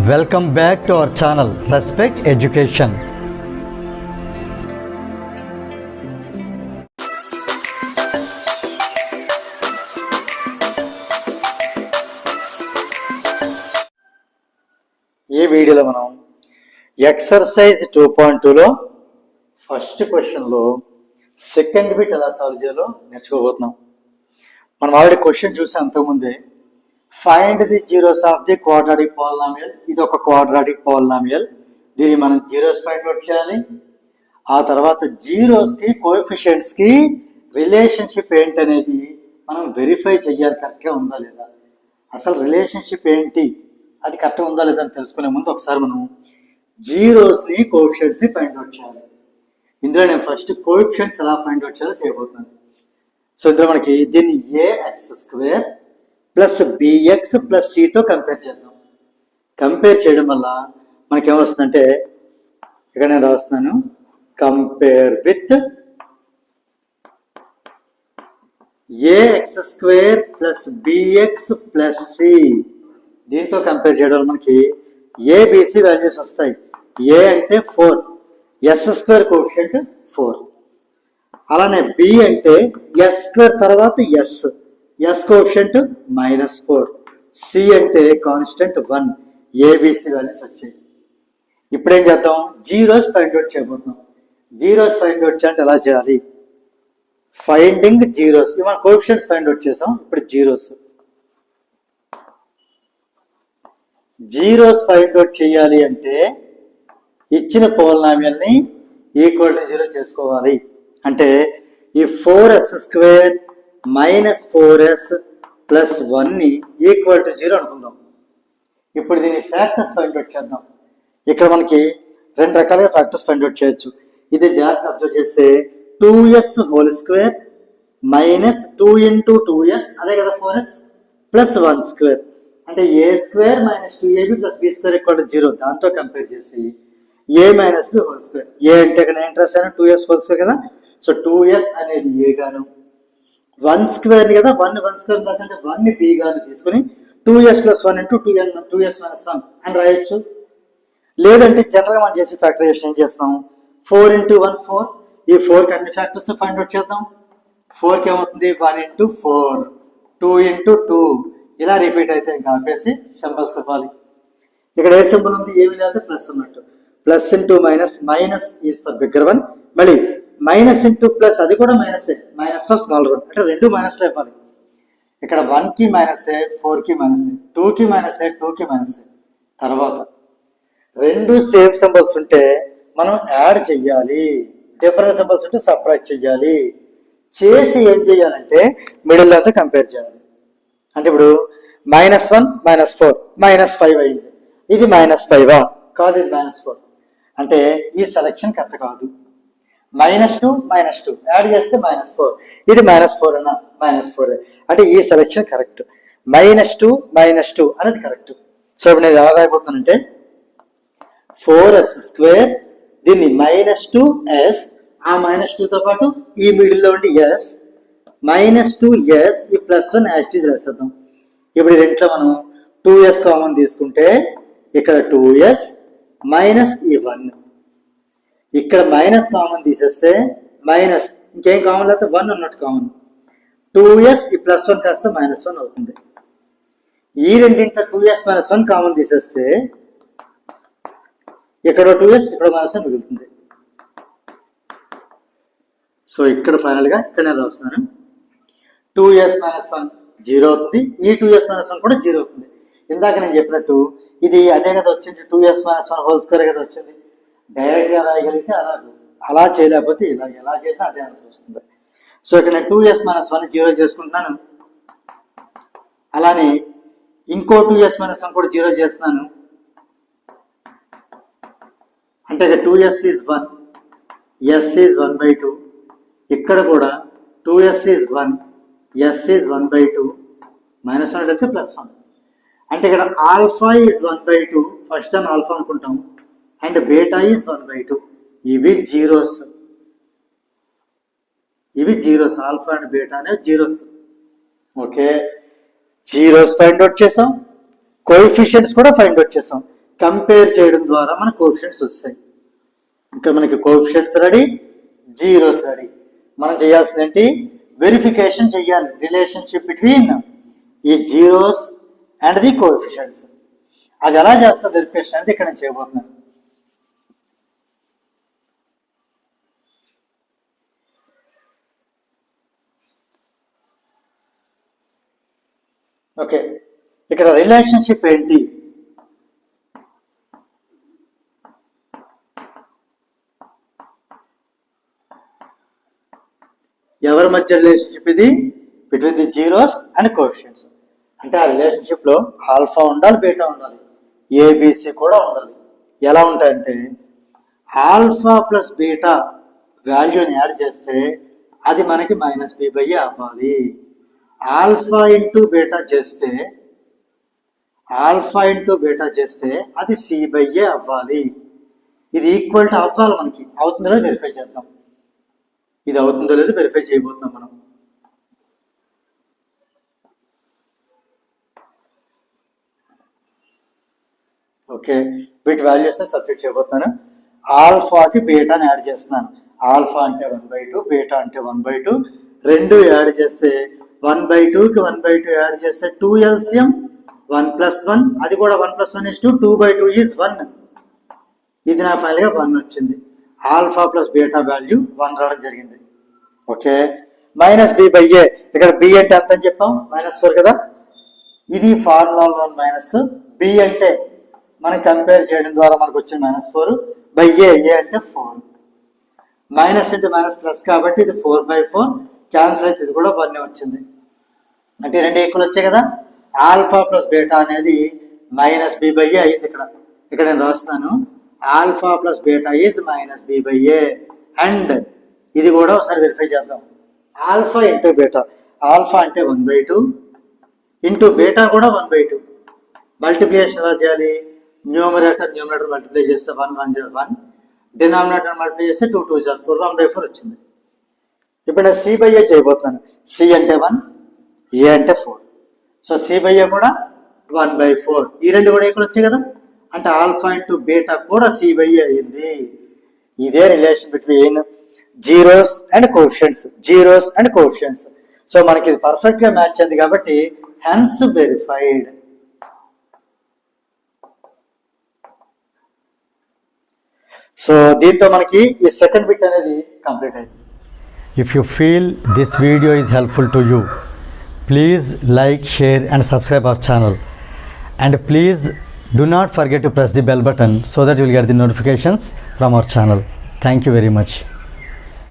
Welcome back to our channel Respect Education. ఈ వీడియోలో మనం ఎక్సర్సైజ్ 2.2లో ఫస్ట్ క్వశ్చన్లో సెకండ్ బిట్ ఎలా సాల్వ్ చేయాలో నేర్చుకోబోతున్నాం. మనం ఆల్రెడీ క్వశ్చన్ చూసాం అంతకుముందే. Find the zeros of the quadratic polynomial. ఇది ఒక క్వాడ్రాటిక్ పాలినామియల్. దీన్ని మనం జీరోస్ ఫైండ్ అవుట్ చేయాలి. ఆ తర్వాత జీరోస్కి కోఎఫిషియెంట్స్కి రిలేషన్షిప్ ఏంటనేది మనం వెరిఫై చేయాలి, కరెక్ట్గా ఉందా లేదా. అసలు రిలేషన్షిప్ ఏంటి, అది కరెక్ట్గా ఉందా లేదా అని తెలుసుకునే ముందు ఒకసారి మనం జీరోస్ని కోఎఫిషియెంట్స్ని ఫైండ్ అవుట్ చేయాలి. ఇందులో నేను ఫస్ట్ కోఎఫిషియెంట్స్ ఎలా ఫైండ్ అవుట్ చేయాలో చేయబోతున్నాను. సో ఇందులో మనకి దీన్ని a x square plus b x plus సితో కంపేర్ చేద్దాం. కంపేర్ చేయడం వల్ల మనకేమొస్తుందంటే, ఇక్కడ నేను రాస్తున్నాను compare with a x square plus b x plus c. దీంతో కంపేర్ చేయడం వల్ల మనకి ఏబిసి వాల్యూస్ వస్తాయి. ఏ అంటే 4, ఎస్ స్క్వేర్ కోఎఫిషియంట్ 4. అలానే బి అంటే ఎస్ స్క్వేర్ తర్వాత ఎస్ కోఎఫిషియంట్ -4, సి అంటే కాన్స్టెంట్ 1, ఏబిసి వాల్యూస్ వచ్చాయి. ఇప్పుడు ఏం చేద్దాం, జీరోస్ ఫైండ్ అవుట్ చేయబోతున్నాం. జీరోస్ ఫైండ్ అవుట్ చేయాలంటే ఎలా చేయాలి, ఫైండింగ్ జీరోస్. మనం కోఎఫిషియంట్స్ ఫైండ్ అవుట్ చేసాం, ఇప్పుడు జీరోస్ ఫైండ్ అవుట్ చేయాలి అంటే ఇచ్చిన పోలినామియల్ని ఈక్వల్ టు 0 చేసుకోవాలి. అంటే ఈ 4s స్క్వేర్ -4s ప్లస్ 1ని ఈక్వల్ టు 0 అనుకుందాం. ఇప్పుడు దీని ఫ్యాక్టర్స్ ఫైండ్ అవుట్ చేద్దాం. ఇక్కడ మనకి రెండు రకాలుగా ఫ్యాక్టర్స్ ఫైండ్ అవుట్ చేయొచ్చు. ఇది జాగ్రత్తగా అబ్జర్వ్ చేస్తే 2s హోల్ స్క్వేర్ -2 × 2s, అదే కదా 4s ప్లస్ 1 స్క్వేర్, అంటే a square -2ab plus b square equal to 0. దాంతో కంపేర్ చేసి a - b హోల్ స్క్వేర్. ఏ అంటే ఇక్కడ నేను రాశాను 2s హోల్ స్క్వేర్ కదా, సో 2s అనేది a గాను, 1 స్క్వేర్ కదా, 1 స్క్వేర్ అంటే 1ని b గాను తీసుకుని 2s + 1 × 2s - 1 అని రాయొచ్చు. లేదంటే జనరల్గా మనం చేసే ఫ్యాక్టరైజేషన్ ఏం చేస్తాం, 4 × 1 4. ఈ 4కి అన్ని ఫ్యాక్టర్స్ ఫైండ్ అవుట్ చేద్దాం. 4కి ఏమవుతుంది 1 × 4, 2 × 2, ఇలా రిపీట్ అయితే ఇంకా ఆపేసి సింబల్స్ ఇవ్వాలి. ఇక్కడ ఏ సింబల్ ఉంది, ఏమి లేదు, ప్లస్ ఉన్నట్టు. Plus into minus is for bigger one. మళ్ళీ మైనస్ ఇంటూ ప్లస్, అది కూడా మైనసే, మైనస్ ఫర్ స్మాలర్ వన్, అంటే రెండు మైనస్లో ఇవ్వాలి. ఇక్కడ 1కి మైనసే, 4కి మైనసే, 2కి మైనసే, 2కి మైనసే. తర్వాత రెండు సేమ్ సింబల్స్ ఉంటే మనం యాడ్ చెయ్యాలి, డిఫరెంట్ సింబల్స్ ఉంటే సబ్ట్రాక్ట్ చెయ్యాలి. చేసి ఏం చేయాలంటే మిడిల్ దాంతో కంపేర్ చేయాలి. అంటే ఇప్పుడు -1 -4 -5 అయింది. ఇది -5 కాదు, ఇది -4. అంటే ఈ సెలక్షన్ కరెక్ట్ కాదు. -2 -2 యాడ్ చేస్తే -4, ఇది -4 అన్న -4, అంటే ఈ సెలక్షన్ కరెక్ట్. -2 -2 అనేది కరెక్ట్. సో ఇప్పుడు నేను ఎలా రాయిపోతానంటే 4s స్క్వేర్, దీన్ని -2s, ఆ -2తో పాటు ఈ మిడిల్లో ఉండి s, -2s, ఈ +1 యాస్టీజ్ రాసేద్దాం. ఇప్పుడు దీంట్లో మనం 2s కామన్ తీసుకుంటే ఇక్కడ 2s మైనస్ ఈ 1, ఇక్కడ మైనస్ కామన్ తీసేస్తే మైనస్, ఇంకేం కామన్ లేకపోతే 1 అన్నట్టు కామన్. 2s ఈ +1 కాస్త -1 అవుతుంది. ఈ రెండింట్లో 2s - 1 కామన్ తీసేస్తే ఇక్కడ 2s, ఇక్కడ -1 మిగులుతుంది. సో ఇక్కడ ఫైనల్గా ఇక్కడ నేను రాస్తున్నాను 2s - 1 0 అవుతుంది. ఈ 2s - 1 కూడా 0 అవుతుంది. ఇందాక నేను చెప్పినట్టు ఇది అదే కదా వచ్చింది, 2s - 1 హోల్ స్క్వేర్ కదా వచ్చింది. డైరెక్ట్గా రాయగలిగితే అలా చేయలేకపోతే ఇలా, ఎలా చేసినా అదే ఆన్సర్ వస్తుంది. సో ఇక్కడ నేను 2s - 1 0 చేసుకుంటున్నాను. అలానే ఇంకో 2s - 1 కూడా 0 చేస్తున్నాను. అంటే ఇక్కడ 2s is 1, s is 1/2. ఇక్కడ కూడా 2s is 1, s is 1/2, -1 అయితే +1. అంటే ఇక్కడ alpha is 1/2, first time alpha అనుకుంటాం, అండ్ బీటా ఈజ్ 1/2. ఇవి జీరోస్, ఆల్ఫా అండ్ బీటా అనేవి zeros. Okay, zeros find out చేసాం, కోఎఫిషియెంట్స్ కూడా ఫైండ్ అవుట్ చేసాం. కంపేర్ చేయడం ద్వారా మన కోఎఫిషియెంట్స్ వస్తాయి. ఇక్కడ మనకి కోఎఫిషియెంట్స్ రెడీ, జీరోస్ రెడీ. మనం చేయాల్సింది ఏంటి? వెరిఫికేషన్ చేయాలి రిలేషన్షిప్ బిట్వీన్ ఈ జీరోస్ అండ్ ది కోఎఫిషియెంట్స్. అది ఎలా చేస్తాం వెరిఫికేషన్ అనేది ఇక్కడ నేను చేయబోతున్నాను. ఓకే, ఇక్కడ రిలేషన్షిప్ ఏంటి? ఎవరి మధ్య రిలేషన్షిప్ ఇది? Between the zeros and coefficients. అంటే ఆ రిలేషన్షిప్ లో ఆల్ఫా ఉండాలి, బీటా ఉండాలి, ఏబిసి కూడా ఉండాలి. ఎలా ఉంటాయంటే ఆల్ఫా ప్లస్ బీటా వాల్యూని యాడ్ చేస్తే అది మనకి -b/a అవ్వాలి. ఆల్ఫా ఇంటూ బీటా చేస్తే అది c/a అవ్వాలి. ఇది ఈక్వల్ టు అవ్వాలి. మనకి అవుతుందో లేదో వెరిఫై చేద్దాం. ఇది అవుతుందో లేదో వెరిఫై చేయబోతున్నాం మనం. ఓకే, వీటి వాల్యూస్ సబ్స్టిట్యూట్ చేయబోతున్నాను. ఆల్ఫాకి బీటాని యాడ్ చేస్తున్నాను. ఆల్ఫా అంటే 1/2, బీటా అంటే 1/2. రెండు యాడ్ చేస్తే 1/2కి 1/2 యాడ్ చేస్తే 2 LCM 1 + 1. అది కూడా 1 + 1 is 2, 2/2 is 1. ఇది నా ఫైనల్ గా 1 వచ్చింది. ఆల్ఫా ప్లస్ బీటా వాల్యూ 1 రావడం జరిగింది. Okay, -b/a. ఇక్కడ b అంటే ఎంత అని చెప్పాం? -4 కదా. ఇది ఫార్ములాలో మైనస్. b అంటే మనం కంపేర్ చేయడం ద్వారా మనకు వచ్చిన -4 /a. a అంటే 4. మైనస్ ఇంటూ మైనస్ ప్లస్ కాబట్టి ఇది 4/4 క్యాన్సిల్ అయితే ఇది కూడా 1 వచ్చింది. అంటే రెండు ఈక్వల్ వచ్చాయి కదా. ఆల్ఫా ప్లస్ బీటా అనేది -b/a అయింది. ఇక్కడ నేను రాస్తున్నాను alpha plus beta is -b/a. And ఇది కూడా ఒకసారి వెరిఫై చేద్దాం. ఆల్ఫా ఇంటూ బీటా, ఆల్ఫా అంటే 1/2 ఇంటూ బీటా కూడా 1/2. మల్టిప్లికేషన్ ఎలా చేయాలి? న్యూమరేటర్ మల్టిప్లై చేస్తే 1 × 1 = 1, డినామినేటర్ మల్టిప్లై చేస్తే 2 × 2 = 4, 1/4 వచ్చింది. ఇప్పుడు నేను c/a చేయబోతున్నాను. c అంటే 1, a అంటే 4. సో c/a కూడా 1/4. ఈ రెండు కూడా ఈక్వల్ వచ్చాయి కదా. అంటే ఆల్ఫా ఇంటూ బీటా కూడా c/a అయింది. ఇదే relation between zeros and coefficients. So మనకి ఇది పర్ఫెక్ట్ గా మ్యాచ్ అయింది కాబట్టి హెన్స్ వెరిఫైడ్. సో దీంతో మనకి ఈ సెకండ్ బిట్ అనేది కంప్లీట్ అయింది. If you feel this video is helpful to you, please like, share and subscribe our channel. And please do not forget to press the bell button so that you will get the notifications from our channel. Thank you very much.